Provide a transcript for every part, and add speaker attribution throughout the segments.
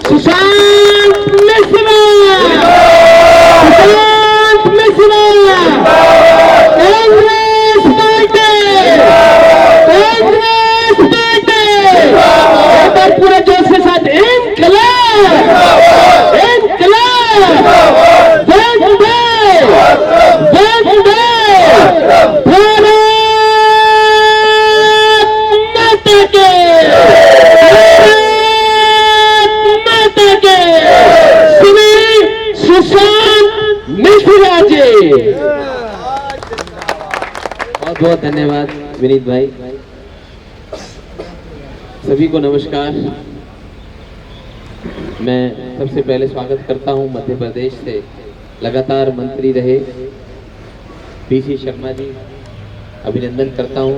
Speaker 1: Sushant Mishra, Sushant Mishra, Congress party, Congress party, एक बार पूरे जोश के साथ इंकलाब, इंकलाब, वंदे, वंदे, भारत माता के, सुशांत मिश्रा जी। बहुत बहुत धन्यवाद विनीत भाई। सभी को नमस्कार। मैं सबसे पहले स्वागत करता हूं मध्य प्रदेश से लगातार मंत्री रहे पीसी शर्मा जी, अभिनंदन करता हूं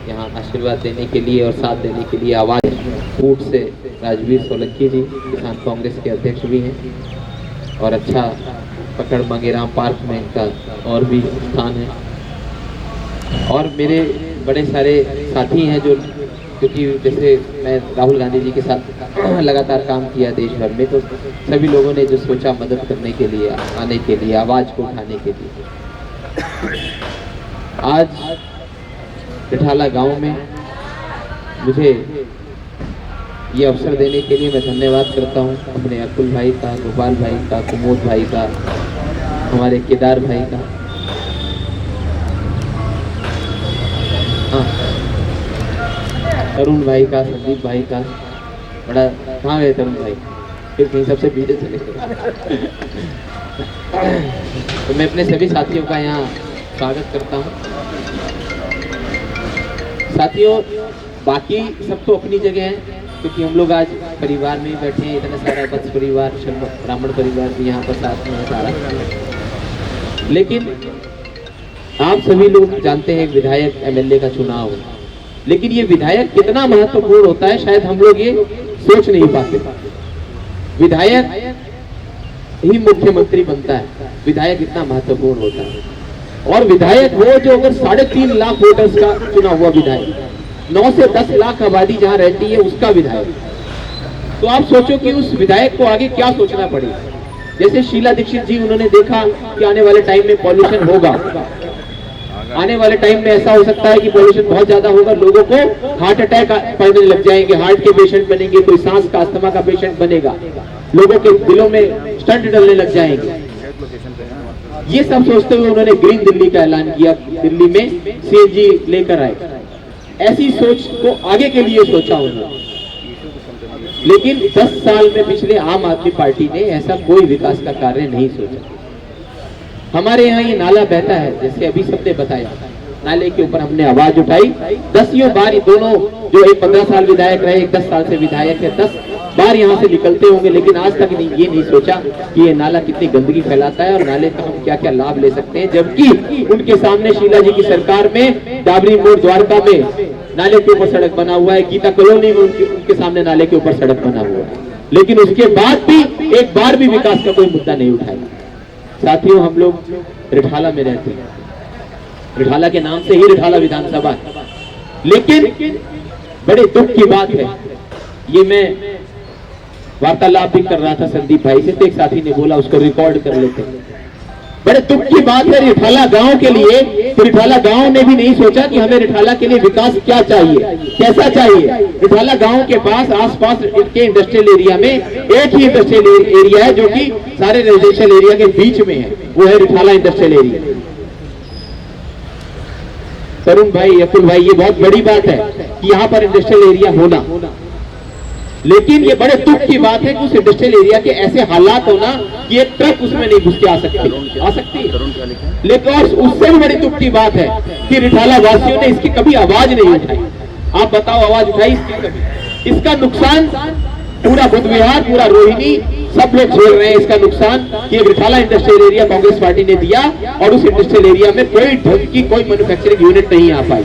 Speaker 1: यहाँ आशीर्वाद देने के लिए और साथ देने के लिए। आवाज फूट से राजवीर सोलंकी जी किसान कांग्रेस के अध्यक्ष भी हैं और अच्छा पकड़ मंगेराम पार्क में इनका और भी स्थान है। और मेरे बड़े सारे साथी हैं जो, क्योंकि जैसे मैं राहुल गांधी जी के साथ लगातार काम किया देश भर में, तो सभी लोगों ने जो सोचा मदद करने के लिए, आने के लिए, आवाज़ को उठाने के लिए। आज रिठाला गांव में मुझे ये अवसर देने के लिए मैं धन्यवाद करता हूँ अपने अकुल भाई का, गोपाल भाई का, कुमोद भाई का, हमारे केदार भाई का, तरुण भाई का, संदीप भाई का। बड़ा कहाँ गए तरुण भाई, फिर कहीं सबसे पीछे चले गए। तो मैं अपने सभी साथियों का यहाँ स्वागत करता हूँ। साथियों, बाकी सब तो अपनी जगह है, क्योंकि हम लोग आज परिवार में ही बैठे हैं। इतना सारा वत्स परिवार, ब्राह्मण परिवार भी यहाँ पर साथ में है सारा। लेकिन आप सभी लोग जानते हैं विधायक एमएलए का चुनाव, लेकिन ये विधायक कितना महत्वपूर्ण होता है शायद हम लोग ये सोच नहीं पाते। विधायक ही मुख्यमंत्री बनता है, विधायक इतना महत्वपूर्ण होता है। और विधायक वो जो अगर 3.5 लाख वोटर्स का चुना हुआ विधायक, 9 से 10 लाख आबादी जहां रहती है उसका विधायक, तो आप सोचो कि उस विधायक को आगे क्या सोचना पड़ेगा। जैसे शीला दीक्षित जी, उन्होंने देखा कि आने वाले टाइम में पॉल्यूशन होगा, आने वाले टाइम में ऐसा हो सकता है कि पॉल्यूशन बहुत ज्यादा होगा, लोगों को हार्ट अटैक पड़ने लग जाएंगे, हार्ट के पेशेंट बनेंगे, कोई सांस का, अस्थमा का पेशेंट बनेगा, लोगों के दिलों में स्टंट डलने लग जाएंगे। ये सब सोचते हुए उन्होंने ग्रीन दिल्ली का ऐलान किया, दिल्ली में सीएनजी लेकर आए। ऐसी सोच को आगे के लिए सोचा उन्होंने। लेकिन 10 साल में पिछले आम आदमी पार्टी ने ऐसा कोई विकास का कार्य नहीं सोचा। हमारे यहाँ ये नाला बहता है, जैसे अभी सबने बताया, नाले के ऊपर हमने आवाज उठाई। 10 बार दोनों जो एक 15 साल विधायक रहे, एक 10 साल से विधायक है, 10 बार यहाँ से निकलते होंगे, लेकिन आज तक ये नहीं सोचा कि ये नाला कितनी गंदगी फैलाता है और नाले का हम क्या क्या लाभ ले सकते हैं। जबकि उनके सामने शीला जी की सरकार में डाबरी मोड़ द्वारका में नाले के ऊपर सड़क बना हुआ है, गीता कॉलोनी में उनके सामने नाले के ऊपर सड़क बना हुआ है, लेकिन उसके बाद भी एक बार भी विकास का कोई मुद्दा नहीं उठाया। साथियों, हम लोग रिठाला में रहते हैं, रिठाला के नाम से ही रिठाला विधानसभा है, लेकिन बड़े दुख की बात है, ये मैं वार्तालाप भी कर रहा था संदीप भाई से, तो एक साथी ने बोला उसको रिकॉर्ड कर लेते हैं। बड़े दुख की बात है रिठाला गांव के लिए, तो रिठाला गांव ने भी नहीं सोचा कि हमें रिठाला के लिए विकास क्या चाहिए, कैसा चाहिए। रिठाला गांव के पास आसपास के इंडस्ट्रियल एरिया में एक ही इंडस्ट्रियल एरिया है जो कि सारे रेजिडेंशियल एरिया के बीच में है, वो है रिठाला इंडस्ट्रियल एरिया। तरुण भाई, अकुल भाई, ये बहुत बड़ी बात है कि यहाँ पर इंडस्ट्रियल एरिया होना, लेकिन ये बड़े दुख की बात है कि उस इंडस्ट्रियल एरिया के ऐसे हालात होना कि एक ट्रक उसमें नहीं घुस के आ सकती है। लेकिन और उससे भी बड़ी दुख की बात है कि रिठाला वासियों ने इसकी कभी आवाज नहीं उठाई। आप बताओ, आवाज उठाई इसकी कभी? इसका नुकसान पूरा बुद्ध विहार, पूरा रोहिणी, सब लोग झेल रहे हैं इसका नुकसान कि Rithala industrial area Congress party ने दिया और उस इंडस्ट्रियल एरिया में कोई ढंग की कोई मैन्युफैक्चरिंग यूनिट नहीं आ पाई।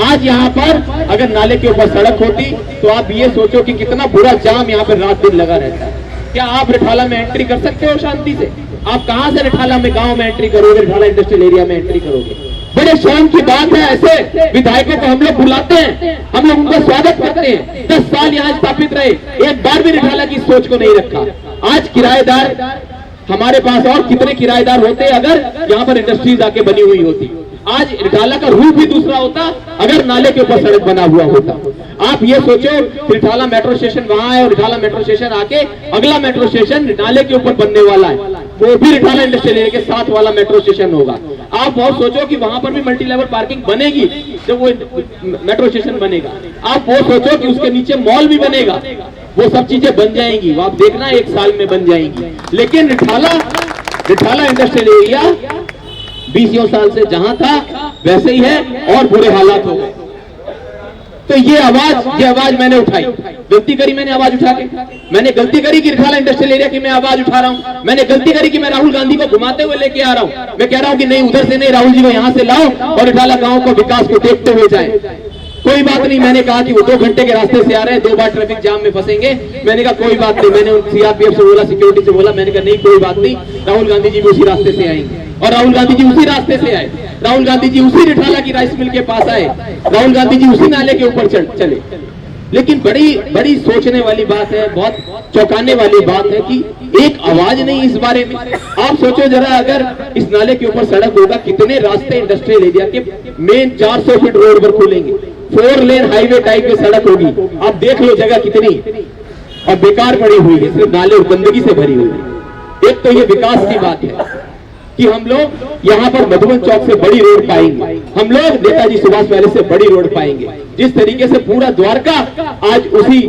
Speaker 1: आज यहाँ पर अगर नाले के ऊपर सड़क होती तो आप ये सोचो कि कितना बुरा जाम यहाँ पर रात दिन लगा रहता है। क्या आप रिठाला में एंट्री कर सकते हो शांति से? आप कहां से रिठाला में गांव में एंट्री करोगे, रिठाला इंडस्ट्रियल एरिया में एंट्री करोगे? बड़े शौक की बात है, ऐसे विधायकों को हम लोग बुलाते हैं, हम लोग उनका स्वागत करते हैं। 10 साल यहाँ स्थापित रहे, एक बार भी रिठाला की सोच को नहीं रखा। आज किराएदार हमारे पास, और कितने किराएदार होते अगर यहाँ पर इंडस्ट्रीज आके बनी हुई होती। आज रिठाला का रूप भी दूसरा होता अगर नाले के ऊपर सड़क बना हुआ होता। आप ये सोचो, रिठाला मेट्रो स्टेशन वहां है और रिठाला मेट्रो स्टेशन आके अगला मेट्रो स्टेशन नाले के ऊपर बनने वाला है, वो भी रिठाला इंडस्ट्रियल एरिया के साथ वाला मेट्रो स्टेशन होगा। आप बहुत सोचो कि वहां पर भी मल्टी लेवल पार्किंग बनेगी जब वो मेट्रो स्टेशन बनेगा। आप वो सोचो कि उसके नीचे मॉल भी बनेगा, वो सब चीजें बन जाएंगी, वो आप देखना 1 साल में बन जाएंगी। लेकिन रिठाला इंडस्ट्रियल एरिया 20 साल से जहां था वैसे ही है और बुरे हालात हो गए। तो ये आवाज मैंने उठाई, गलती करी मैंने आवाज उठा के, मैंने गलती करी कि रिठाला इंडस्ट्रियल एरिया की मैं आवाज उठा रहा हूं, मैंने गलती करी कि मैं राहुल गांधी को घुमाते हुए लेके आ रहा हूं। मैं कह रहा हूं कि नहीं, उधर से नहीं, राहुल जी को यहां से लाओ और रिठाला गांव को विकास को देखते हुए जाए। कोई बात नहीं, मैंने कहा कि वो 2 घंटे के रास्ते से आ रहे हैं, 2 बार ट्रैफिक जाम में फंसेंगे। मैंने कहा कोई बात नहीं, मैंने सीआरपीएफ से बोला, सिक्योरिटी से बोला, मैंने कहा नहीं कोई बात नहीं, राहुल गांधी जी भी उसी रास्ते से आएंगे। और राहुल गांधी जी उसी रास्ते से आए, राहुल गांधी जी उसी रिठाला की राइस मिल के पास आए, राहुल गांधी जी उसी नाले के ऊपर चले। लेकिन बड़ी सोचने वाली बात है, बहुत चौंकाने वाली बात है कि एक आवाज नहीं इस बारे में। आप सोचो जरा, अगर इस नाले के ऊपर सड़क होगा, कितने रास्ते इंडस्ट्रियल एरिया के मेन 400 फीट रोड पर खुलेंगे, 4 लेन हाईवे टाइप की सड़क होगी। आप देख लो जगह कितनी और बेकार पड़ी हुई है, सिर्फ नाले और गंदगी से भरी हुई है। एक तो ये विकास की बात है कि हम लोग यहाँ पर मधुबन चौक से बड़ी रोड पाएंगे, हम लोग नेताजी सुभाष पैलेस से बड़ी रोड पाएंगे। जिस तरीके से पूरा द्वारका आज उसी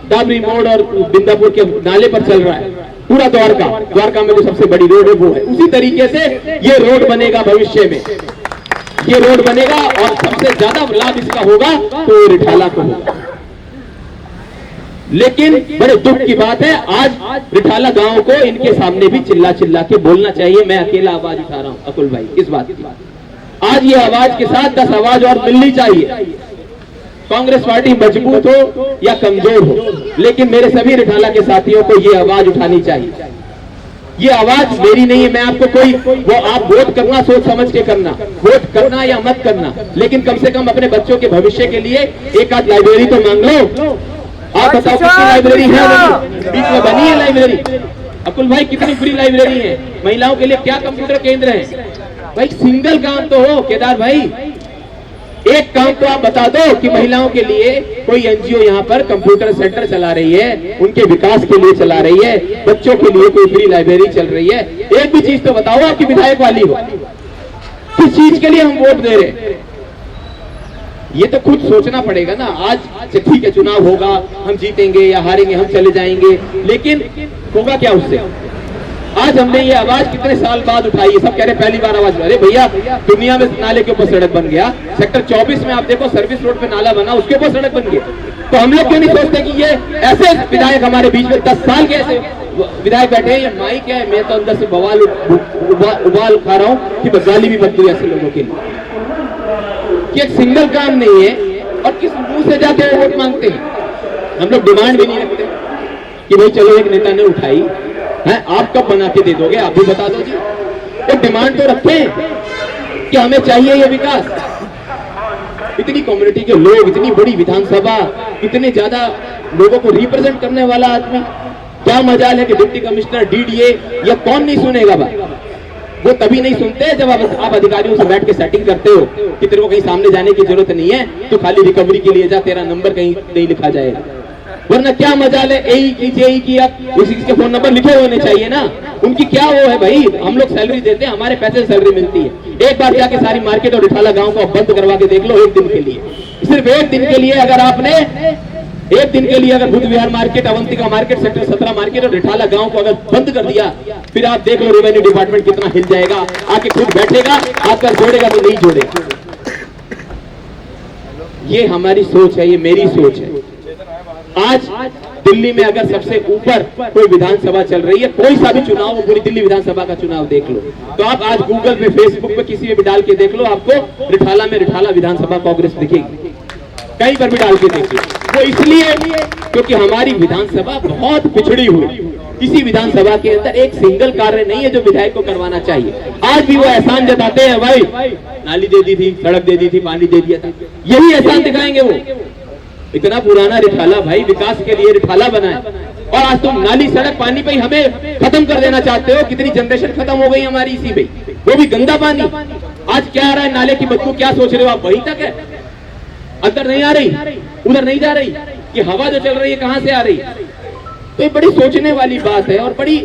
Speaker 1: डाबरी मोड़ और बिंदापुर के नाले पर चल रहा है, पूरा द्वारका में जो सबसे बड़ी रोड है वो है, उसी तरीके से ये रोड बनेगा भविष्य में, ये रोड बनेगा और सबसे ज्यादा लाभ इसका होगा तो रिठाला को होगा। लेकिन बड़े दुख की बात है, आज रिठाला गांव को इनके सामने भी चिल्ला चिल्ला के बोलना चाहिए। मैं अकेला आवाज उठा रहा हूं अकुल भाई इस बात की। आज ये आवाज के साथ 10 आवाज और मिलनी चाहिए। कांग्रेस पार्टी मजबूत हो या कमजोर हो, लेकिन मेरे सभी रिठाला के साथियों को ये आवाज उठानी चाहिए। ये आवाज मेरी नहीं है, मैं आपको कोई वो आप वोट करना सोच समझ के करना, वोट करना या मत करना, लेकिन कम से कम अपने बच्चों के भविष्य के लिए एक आध लाइब्रेरी तो मांग लो। आप बताओ कितनी लाइब्रेरी है बीच में बनी है लाइब्रेरी? अकुल भाई कितनी फ्री लाइब्रेरी है? महिलाओं के लिए क्या कंप्यूटर केंद्र है? भाई सिंगल काम तो हो केदार भाई, एक काम तो आप बता दो कि महिलाओं के लिए कोई एनजीओ यहाँ पर कंप्यूटर सेंटर चला रही है, उनके विकास के लिए चला रही है, बच्चों के लिए कोई फ्री लाइब्रेरी चल रही है। एक भी चीज तो बताओ आपकी विधायक वाली हो, किस चीज के लिए हम वोट दे रहे हैं? ये तो खुद सोचना पड़ेगा ना। आज ठीक है चुनाव होगा, हम जीतेंगे या हारेंगे, हम चले जाएंगे, लेकिन होगा क्या उससे? आज हमने ये आवाज कितने साल बाद उठाई है, सब कह रहे पहली बार आवाज। अरे भैया, दुनिया में नाले के ऊपर सड़क बन गया, सेक्टर 24 में आप देखो सर्विस रोड पे नाला बना, उसके ऊपर सड़क बन गई। तो हम लोग क्यों नहीं सोचते कि ये ऐसे विधायक हमारे बीच में 10 साल के ऐसे विधायक बैठे हैं? ये माइक है, मैं तो अंदर से बवाल उबाल खा रहा हूँ कि गाली भी मत दो ऐसे लोगों के लिए कि एक सिंगल काम नहीं है और किस मुंह से जाके वोट मांगते हैं। हम लोग डिमांड भी नहीं रखते कि भाई चलो एक नेता ने उठाई है, आप कब बना के दे दोगे, आप भी बता दो जी। एक डिमांड तो रखें कि हमें चाहिए ये विकास। इतनी कम्युनिटी के लोग, इतनी बड़ी विधानसभा, इतने ज्यादा लोगों को रिप्रेजेंट करने वाला आदमी, क्या मजाल है कि डिप्टी कमिश्नर, डीडीए या कौन नहीं सुनेगा भाई? वो तभी नहीं सुनते जब आप अधिकारियों से बैठ के सेटिंग करते हो कि तेरे को कहीं सामने जाने की जरूरत नहीं है, तो खाली रिकवरी के लिए जा, तेरा नंबर कहीं नहीं लिखा जाएगा। वरना क्या मजाल है, एई की जेई की उसी के फोन नंबर लिखे होने चाहिए ना। उनकी क्या वो है भाई? हम लोग सैलरी देते हैं, हमारे पैसे से सैलरी मिलती है। एक बार जाके सारी मार्केट और रिठाला गांव को बंद करवा के देख लो, एक दिन के लिए, सिर्फ एक दिन के लिए। अगर आपने एक दिन के लिए अगर Buddh Vihar market, Avantika market, sector 17 market और रिठाला गांव को अगर बंद कर दिया, फिर आप देख लो रेवेन्यू डिपार्टमेंट कितना हिल जाएगा, आके खुद बैठेगा, आपका जोड़ेगा तो नहीं जोड़ेगा। ये हमारी सोच है, ये मेरी सोच है। आज दिल्ली में अगर सबसे ऊपर कोई विधानसभा चल रही है, कोई सा भी चुनाव, पूरी दिल्ली विधानसभा का चुनाव देख लो, तो आप आज गूगल पे, फेसबुक पे, किसी में भी डाल के देख लो, आपको रिठाला में रिठाला विधानसभा कांग्रेस दिखेगी, कहीं पर भी डाल के देखिए। वो इसलिए क्योंकि हमारी विधानसभा बहुत पिछड़ी हुई, किसी विधानसभा के अंदर एक सिंगल कार्य नहीं है जो विधायक को करवाना चाहिए। आज भी वो एहसान जताते हैं, भाई नाली दे दी थी, सड़क दे दी थी, पानी दे दिया था, यही एहसान दिखाएंगे वो। इतना पुराना रिठाला भाई विकास के लिए रिठाला बनाए, और आज तुम नाली सड़क पानी पे हमें खत्म कर देना चाहते हो। कितनी जनरेशन खत्म हो गई हमारी इसी पे, वो भी गंदा पानी। आज क्या आ रहा है, नाले की बदबू, क्या सोच रहे हो आप? वहीं तक है, अंदर नहीं आ रही, उधर नहीं जा रही, कि हवा जो चल रही है कहां से आ रही। तो ये बड़ी सोचने वाली बात है, और बड़ी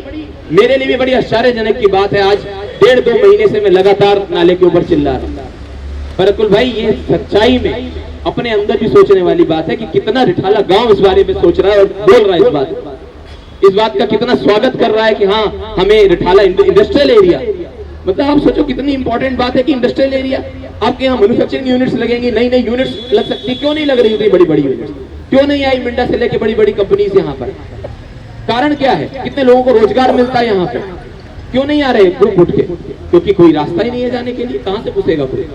Speaker 1: मेरे लिए भी बड़ी आश्चर्यजनक की बात है। आज 1.5-2 महीने से मैं लगातार नाले के ऊपर चिल्ला रहा हूं। पर अकुल भाई, ये सच्चाई में अपने अंदर भी सोचने वाली बात है कि कितना रिठाला गांव इस बारे में सोच रहा है और बोल रहा है इस बात का कितना स्वागत कर रहा है कि हाँ हमें रिठाला इंडस्ट्रियल एरिया, मतलब आप सोचो कितनी इंपॉर्टेंट बात है कि इंडस्ट्रियल एरिया। आपके यहाँ मैन्युफैक्चरिंग यूनिट्स लगेंगी, नई नई यूनिट्स लग सकती, क्यों नहीं लग रही उतनी बड़ी बड़ी यूनिट्स? क्यों नहीं आई मिंडा से लेके बड़ी बड़ी कंपनीज यहाँ पर? कारण क्या है? कितने लोगों को रोजगार मिलता है यहाँ पे? क्यों नहीं आ रहे ग्रुप उठ के? क्योंकि कोई रास्ता ही नहीं है जाने के लिए। कहां से घुसेगा कोई?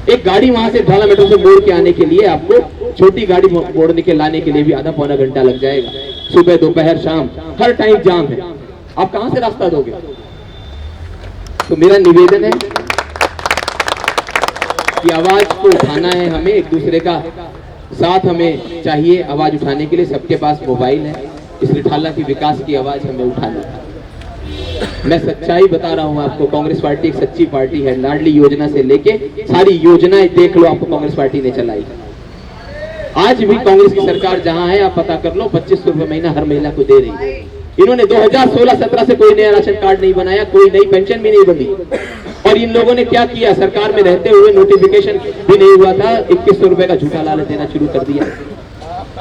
Speaker 1: एक गाड़ी वहां से ढाला मेट्रो से मोड़ के आने के लिए आपको छोटी गाड़ी मोड़ने के लाने के लिए भी आधा पौना घंटा लग जाएगा। सुबह दोपहर शाम हर टाइम जाम है, आप कहां से रास्ता दोगे? तो मेरा निवेदन है कि आवाज को उठाना है हमें, एक दूसरे का साथ हमें चाहिए आवाज उठाने के लिए। सबके पास मोबाइल है, इस रिठाला की विकास की आवाज हमें उठानी है। मैं सच्चाई बता रहा हूं आपको, कांग्रेस पार्टी एक सच्ची पार्टी है। लाडली योजना से लेके सारी योजनाएं देख लो, आपको कांग्रेस पार्टी ने चलाई। आज भी कांग्रेस की सरकार जहां है, आप पता कर लो, 2500 रुपए महीना हर महिला को दे रही है। इन्होंने 2016-17 से कोई नया राशन कार्ड नहीं बनाया, कोई नई पेंशन भी नहीं बनी। और इन लोगों ने क्या किया, सरकार में रहते हुए नोटिफिकेशन भी नहीं हुआ था, 2100 रुपए का झूठा लालच देना शुरू कर दिया।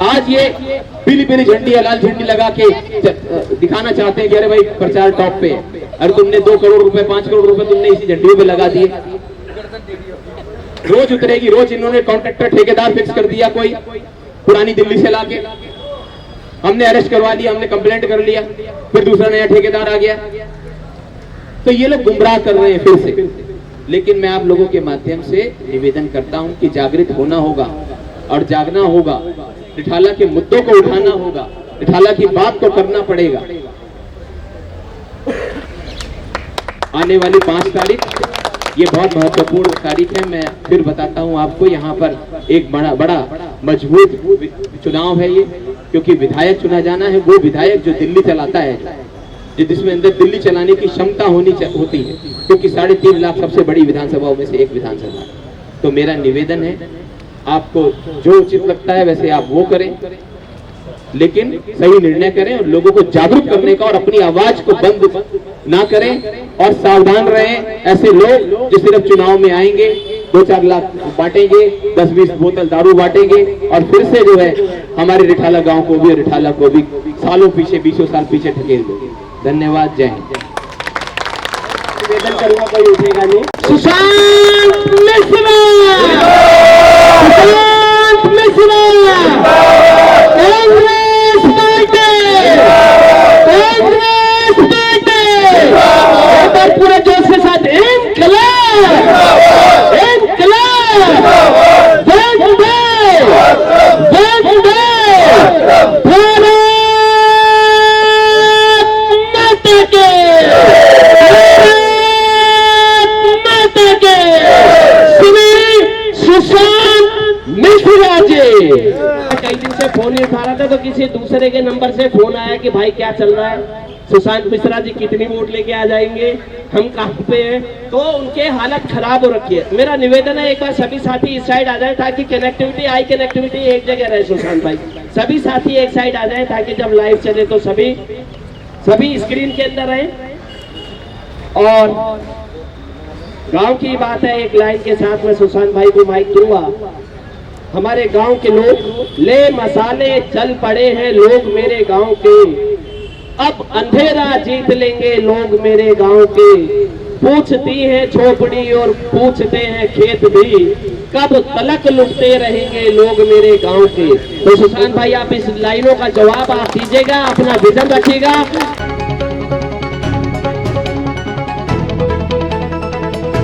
Speaker 1: आज ये पीली पीली झंडी, लाल झंडी लगा के दिखाना चाहते हैं कि अरे भाई प्रचार टॉप पे, अरे तुमने 2 करोड़ रुपए 5 करोड़ रुपए तुमने इसी झंडियों पे लगा दिए। रोज उतरेगी, रोज इन्होंने कॉन्ट्रैक्टर ठेकेदार फिक्स कर दिया कोई पुरानी दिल्ली से लाके, हमने अरेस्ट करवा लिया, हमने कंप्लेंट कर लिया, फिर दूसरा नया ठेकेदार आ गया। तो ये लोग गुमराह कर रहे हैं फिर से। लेकिन मैं आप लोगों के माध्यम से निवेदन करता हूं कि जागृत होना होगा और जागना होगा, रिठाला के मुद्दों को उठाना होगा, रिठाला की बात को करना पड़ेगा। आने वाली 5 तारीख ये बहुत महत्वपूर्ण तारीख है। मैं फिर बताता हूं आपको, यहाँ पर एक बड़ा मजबूत चुनाव है ये, क्योंकि विधायक चुना जाना है, वो विधायक जो दिल्ली चलाता है, जिसमें अंदर दिल्ली चलाने की क्षमता होती है, क्योंकि 3.5 लाख सबसे बड़ी विधानसभाओं में से एक विधानसभा। तो मेरा निवेदन है, आपको जो उचित लगता है वैसे आप वो करें, लेकिन सही निर्णय करें और लोगों को जागरूक करने का, और अपनी आवाज को बंद ना करें। और सावधान रहें, ऐसे लोग जो सिर्फ चुनाव में आएंगे, 2-4 लाख बांटेंगे, 10-20 बोतल दारू बांटेंगे, और फिर से जो है हमारे रिठाला गांव को भी, रिठाला को भी सालों पीछे, 20 साल पीछे ढकेल देंगे। धन्यवाद, जय हिंद। निवेदन करूंगा, कोई उठेगा नहीं। सुशांत मिश्रा, सुशांत मिश्रा, कांग्रेस पार्टी, कांग्रेस पार्टी, पूरे जोश के साथ इंकलाब, इंकलाब, वंदे, वंदे, भारत माता के, माता के, सुशांत मिश्रा जी। कई दिन से फोन नहीं उठा रहा था, तो किसी दूसरे के नंबर से फोन आया कि भाई क्या चल रहा है, सुशांत मिश्रा जी कितनी वोट लेके आ जाएंगे, हम कहाँ पे हैं। तो उनके हालत खराब हो रखी है। मेरा निवेदन है, एक बार सभी साथी इस साइड आ जाए, ताकि कनेक्टिविटी, आई कनेक्टिविटी एक जगह रहे। सुशांत भाई, सभी साथी एक साइड आ जाए, ताकि जब लाइव चले तो सभी स्क्रीन के अंदर रहे। और गांव की बात है, एक लाइन के साथ में सुशांत भाई को माइक दूंगा। हमारे गांव के लोग ले मसाले चल पड़े हैं लोग मेरे गांव के, अब अंधेरा जीत लेंगे लोग मेरे गांव के, पूछती है झोपड़ी और पूछते हैं खेत भी, कब तलक लुटते रहेंगे लोग मेरे गांव के। तो सुशांत भाई, आप इस लाइनों का जवाब आप दीजिएगा, अपना विजन रखिएगा।